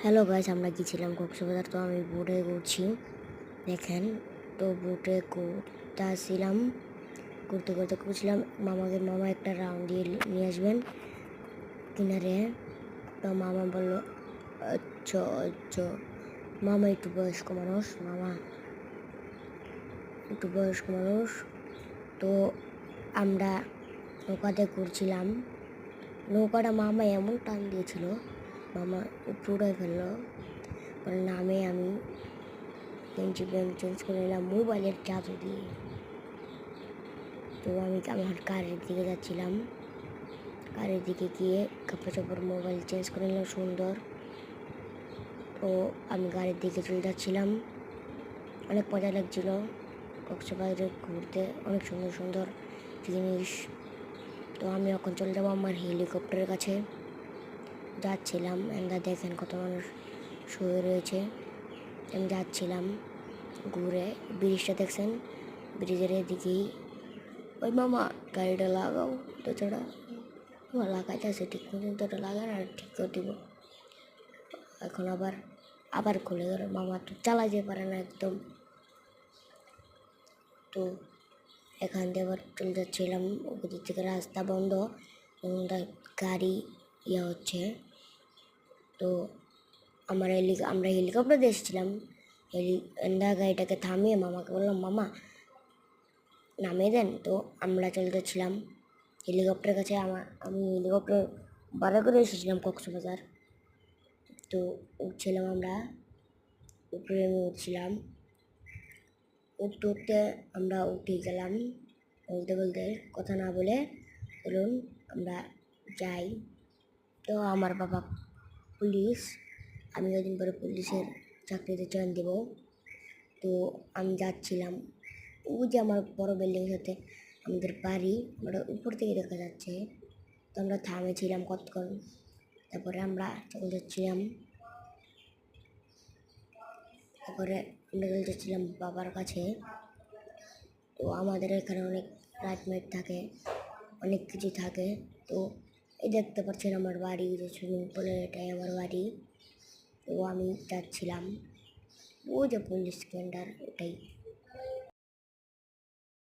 Hello guys, আমরা গিয়েছিলাম কক্সবাজার। তো আমি বোটে ঘুরছি, দেখেন। তো বোটে ঘুরতে আসছিলাম, ঘুরতে ঘুরতে করছিলাম মামা একটা রাউন্ড দিয়ে নিয়ে আসবেন কিনারে। তো মামা বললো আচ্ছা আচ্ছা। মামা একটু বয়স্ক মানুষ, তো আমরা নৌকাতে ঘুরছিলাম। নৌকাটা মামা এমন টান দিয়েছিল, মামা উপরে উড়াই ফেললো। পরে নামে আমি গেঞ্জি প্যান্ট চেঞ্জ করে নিলাম মোবাইলের চার্জ দিয়ে। তো আমি আমার কারের দিকে যাচ্ছিলাম, কারের দিকে গিয়ে কাপড় চাপড় মোবাইল চেঞ্জ করে নিলাম সুন্দর। তো আমি গাড়ির দিকে চলে যাচ্ছিলাম, অনেক মজা লাগছিল কক্সবাজারে ঘুরতে, অনেক সুন্দর সুন্দর জিনিস। তো আমি এখন চলে যাবো আমার হেলিকপ্টারের কাছে, যাচ্ছিলাম। এন্দা দেখেন কত মানুষ শুয়ে রয়েছে। আমি যাচ্ছিলাম ঘুরে, ব্রিজটা দেখছেন, ব্রিজের এদিকেই। ওই মামা গাড়িটা লাগাও, তো ছাড়া আমার লাগাইতে আছে ঠিক মতন, তো ওটা লাগান আর ঠিক করে দিব। এখন আবার খুলে গেল, মামা তো চালাইতে পারে না একদম। তো এখান দিয়ে আবার চলে যাচ্ছিলাম, ওদিক থেকে রাস্তা বন্ধ, গাড়ি হচ্ছে। তো আমরা হেলিকপ্টার দিয়ে এসেছিলাম। গাড়িটাকে থামিয়ে মামাকে বললাম, মামা নামিয়ে দেন। তো আমরা চলে যাচ্ছিলাম হেলিকপ্টারের কাছে। আমি হেলিকপ্টার ভাড়া করে এসেছিলাম কক্সবাজার। তো উঠছিলাম, আমরা উপরে উঠছিলাম, উঠতে আমরা উঠে গেলাম। বলতে বলতে কথা না বলে বলুন আমরা যাই। তো আমার বাবা পুলিশ, আমি কদিন পরে পুলিশের চাকরিতে জয়েন দেব। তো আমি যাচ্ছিলাম, ওই যে আমার বড় বিল্ডিংয়ের সাথে আমাদের বাড়ি, আমরা উপর থেকে দেখা যাচ্ছে। তো আমরা থামেছিলাম কতক্ষণ, তারপরে আমরা চলে যাচ্ছিলাম। তারপরে আমরা চলে যাচ্ছিলাম বাবার কাছে। তো আমাদের এখানে অনেক রাইডমেট থাকে, অনেক কিছু থাকে। তো এই দেখতে পাচ্ছেন আমার বাড়ি, যে সুইমিং পুলের এটাই আমার বাড়ি। তো আমি যাচ্ছিলাম, ওই যে পুলিশ স্ট্যান্ডার, ওটাই।